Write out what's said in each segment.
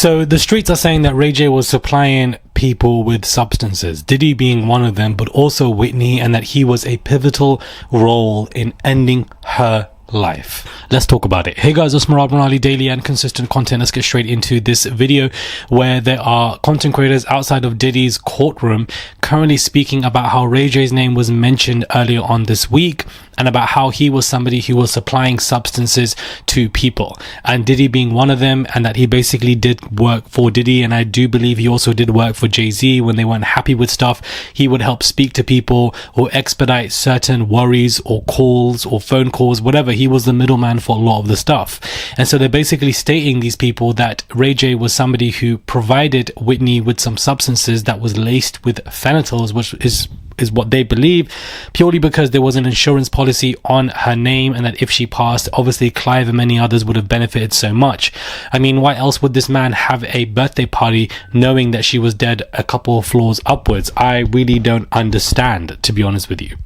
So the streets are saying that Ray J was supplying people with substances, Diddy being one of them, but also Whitney, and that he was a pivotal role in ending her life. Let's talk about it. Hey guys, it's Murad Morali, daily and consistent content. Let's get straight into this video where there are content creators outside of Diddy's courtroom currently speaking about how Ray J's name was mentioned earlier on this week and about how he was somebody who was supplying substances to people, and Diddy being one of them, and that he basically did work for Diddy, and I do believe he also did work for Jay-Z. When they weren't happy with stuff, he would help speak to people or expedite certain worries or calls or phone calls, whatever. He was the middleman for a lot of the stuff. And so they're basically stating, these people, that Ray J was somebody who provided Whitney with some substances that was laced with phenanyls, which is what they believe, purely because there was an insurance policy on her name, and that if she passed, obviously Clive and many others would have benefited so much. I mean, why else would this man have a birthday party knowing that she was dead a couple of floors upwards? I really don't understand, to be honest with you.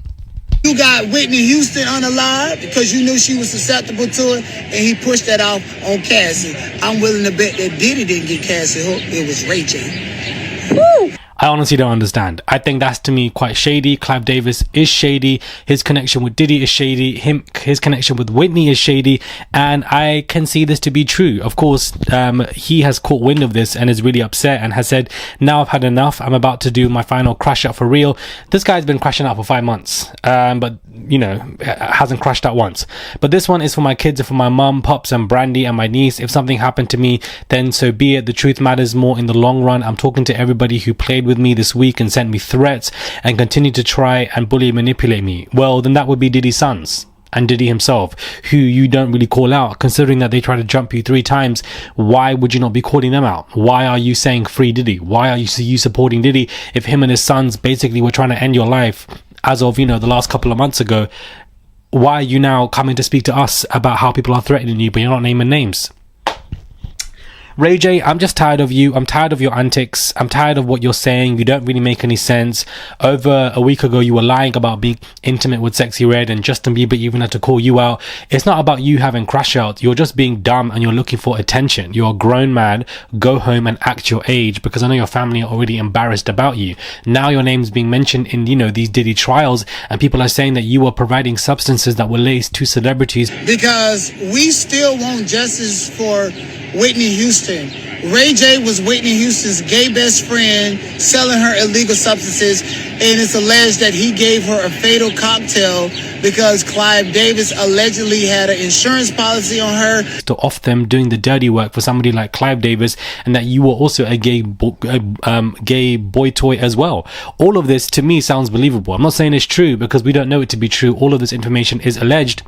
You got Whitney Houston unalive because you knew she was susceptible to it, and he pushed that off on Cassie. I'm willing to bet that Diddy didn't get Cassie hooked. It was Ray J. Woo! I honestly don't understand. I think that's, to me, quite shady. Clive Davis is shady. His connection with Diddy is shady. His connection with Whitney is shady. And I can see this to be true. Of course, he has caught wind of this and is really upset and has said, now I've had enough. I'm about to do my final crash out for real. This guy's been crashing out for 5 months. But, you know, hasn't crashed out once. But this one is for my kids and for my mum, pops and Brandy and my niece. If something happened to me, then so be it. The truth matters more in the long run. I'm talking to everybody who played with me this week and sent me threats and continue to try and bully and manipulate me. Well, then that would be Diddy's sons and Diddy himself, who you don't really call out, considering that they tried to jump you 3 times. Why would you not be calling them out? Why are you saying free Diddy? Why are you supporting Diddy if him and his sons basically were trying to end your life as of, you know, the last couple of months ago? Why are you now coming to speak to us about how people are threatening you, but you're not naming names? Ray J, I'm just tired of you. I'm tired of your antics. I'm tired of what you're saying. You don't really make any sense. Over a week ago, you were lying about being intimate with Sexy Red, and Justin Bieber even had to call you out. It's not about you having crash out. You're just being dumb and you're looking for attention. You're a grown man. Go home and act your age, because I know your family are already embarrassed about you. Now your name's being mentioned in, you know, these Diddy trials, and people are saying that you were providing substances that were laced to celebrities. Because we still want justice for Whitney Houston. Ray J was Whitney Houston's gay best friend, selling her illegal substances, and it's alleged that he gave her a fatal cocktail because Clive Davis allegedly had an insurance policy on her. To off them doing the dirty work for somebody like Clive Davis, and that you were also a gay boy toy as well. All of this, to me, sounds believable. I'm not saying it's true, because we don't know it to be true. All of this information is alleged.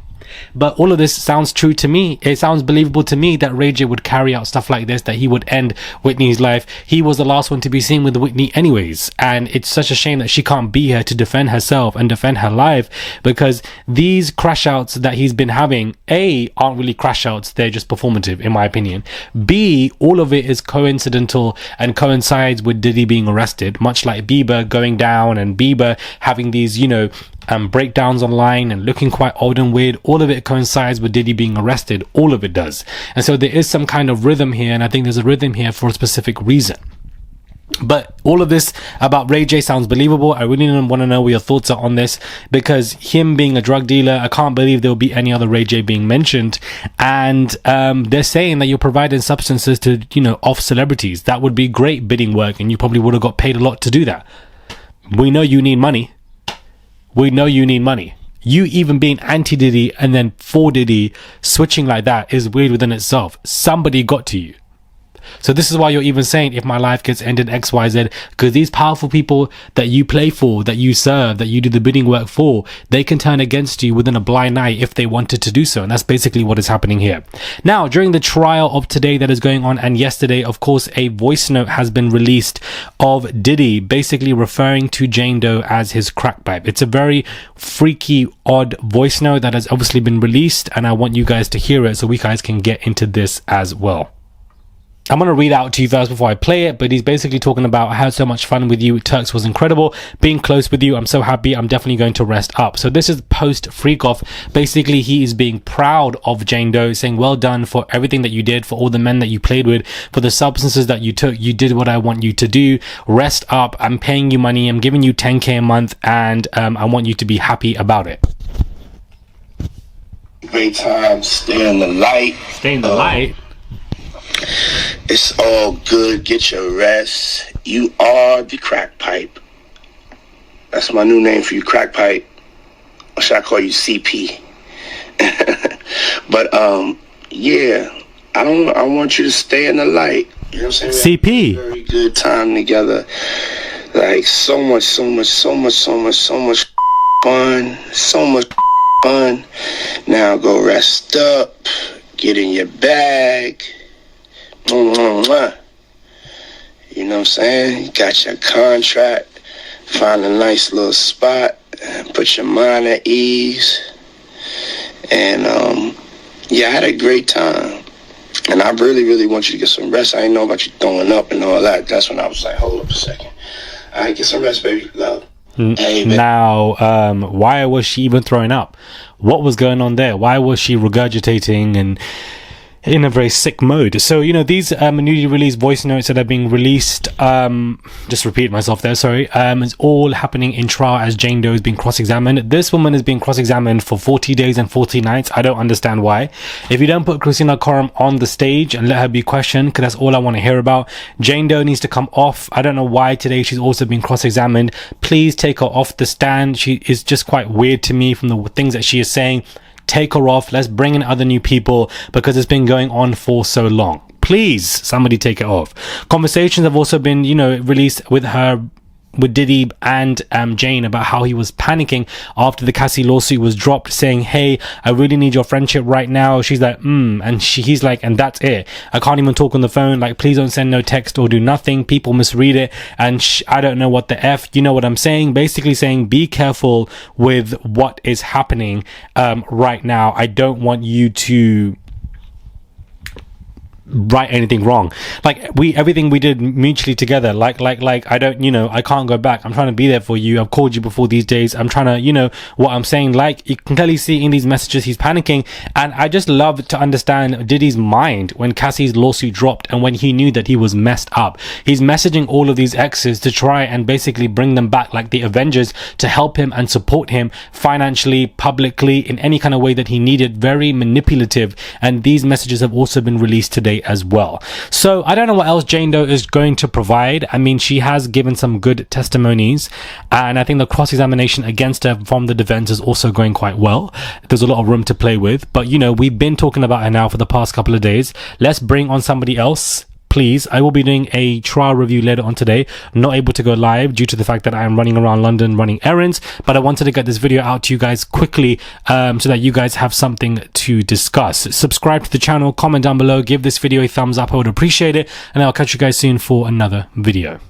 But all of this sounds true to me. It sounds believable to me that Ray J would carry out stuff like this, that he would end Whitney's life. He was the last one to be seen with Whitney anyways, and it's such a shame that she can't be here to defend herself and defend her life, because these crash outs that he's been having, A, aren't really crash outs, they're just performative in my opinion. B, all of it is coincidental and coincides with Diddy being arrested, much like Bieber going down and Bieber having these, you know, breakdowns online and looking quite old and weird. All of it coincides with Diddy being arrested. All of it does. And so there is some kind of rhythm here, and I think there's a rhythm here for a specific reason. But all of this about Ray J sounds believable. I really want to know what your thoughts are on this, because him being a drug dealer, I can't believe there will be any other Ray J being mentioned. And they're saying that you're providing substances to, you know, off celebrities. That would be great bidding work, and you probably would have got paid a lot to do that. We know you need money. We know you need money. You even being anti-Diddy and then for Diddy, switching like that is weird within itself. Somebody got to you. So this is why you're even saying, if my life gets ended XYZ, because these powerful people that you play for, that you serve, that you do the bidding work for, they can turn against you within a blind eye if they wanted to do so. And that's basically what is happening here. Now, during the trial of today that is going on, and yesterday, of course, a voice note has been released of Diddy basically referring to Jane Doe as his crack pipe. It's a very freaky, odd voice note that has obviously been released, and I want you guys to hear it so we guys can get into this as well. I'm going to read out to you first before I play it, but he's basically talking about, I had so much fun with you. Turks was incredible. Being close with you. I'm so happy. I'm definitely going to rest up. So this is post freak off. Basically, he is being proud of Jane Doe, saying, well done for everything that you did, for all the men that you played with, for the substances that you took. You did what I want you to do. Rest up. I'm paying you money. I'm giving you 10K a month, and I want you to be happy about it. Great time. Stay in the light. Stay in the light. It's all good. Get your rest. You are the crack pipe. That's my new name for you, crack pipe. Or should I call you CP? But yeah, I want you to stay in the light. You know what I'm saying? CP. Very good time together. Like so much fun. So much fun. Now go rest up. Get in your bag. You know what I'm saying? You got your contract. Find a nice little spot. Put your mind at ease. And yeah, I had a great time. And I really want you to get some rest. I didn't know about you throwing up and all that. That's when I was like, hold up a second. All right, get some rest, baby. Love. Hey, now, why was she even throwing up? What was going on there? Why was she regurgitating and in a very sick mode? So, you know, these newly released voice notes that are being released, just repeat myself there, sorry, it's all happening in trial as Jane Doe is being cross-examined. This woman is being cross-examined for 40 days and 40 nights. I don't understand why. If you don't put Christina Coram on the stage and let her be questioned, because that's all I want to hear about. Jane Doe needs to come off. I don't know why today she's also being cross-examined. Please take her off the stand. She is just quite weird to me from the things that she is saying. Take her off. Let's bring in other new people because it's been going on for so long. Please, somebody take it off. Conversations have also been, you know, released with her, with Diddy and Jane about how he was panicking after the Cassie lawsuit was dropped, saying, hey, I really need your friendship right now. She's like, and he's like, and that's it. I can't even talk on the phone. Like, please don't send no text or do nothing. People misread it. And I don't know what the F, you know what I'm saying? Basically saying, be careful with what is happening right now. I don't want you to write anything wrong. Like everything we did mutually together, like I don't, you know, I can't go back. I'm trying to be there for you. I've called you before these days. I'm trying to, you know what I'm saying. Like, you can clearly see in these messages he's panicking, and I just love to understand Diddy's mind when Cassie's lawsuit dropped and when he knew that he was messed up. He's messaging all of these exes to try and basically bring them back like the Avengers, to help him and support him financially, publicly, in any kind of way that he needed. Very manipulative, and these messages have also been released today as well. So I don't know what else Jane Doe is going to provide. I mean, she has given some good testimonies, and I think the cross-examination against her from the defense is also going quite well. There's a lot of room to play with, but you know, we've been talking about her now for the past couple of days. Let's bring on somebody else, please. I will be doing a trial review later on today. Not able to go live due to the fact that I am running around London running errands, but I wanted to get this video out to you guys quickly so that you guys have something to discuss. Subscribe to the channel, comment down below, give this video a thumbs up. I would appreciate it, and I'll catch you guys soon for another video.